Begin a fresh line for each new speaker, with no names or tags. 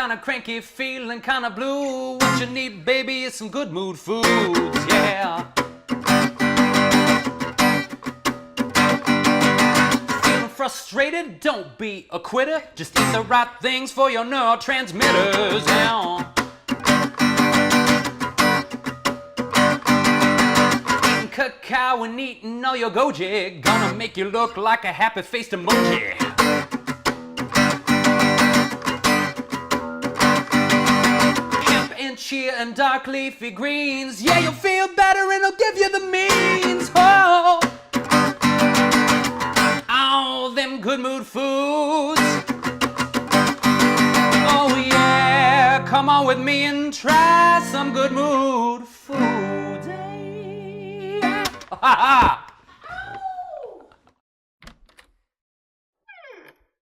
kinda cranky, feeling kinda blue. What you need, baby, is some good mood foods, yeah. Feeling frustrated? Don't be a quitter. Just eat the right things for your neurotransmitters, yeah. Eating cacao and eating all your goji gonna make you look like a happy-faced emoji. Chia and dark leafy greens. Yeah, you'll feel better and I'll give you the means. Oh, all them good mood foods. Oh yeah, come on with me and try some good mood food. Hey. Ha ha.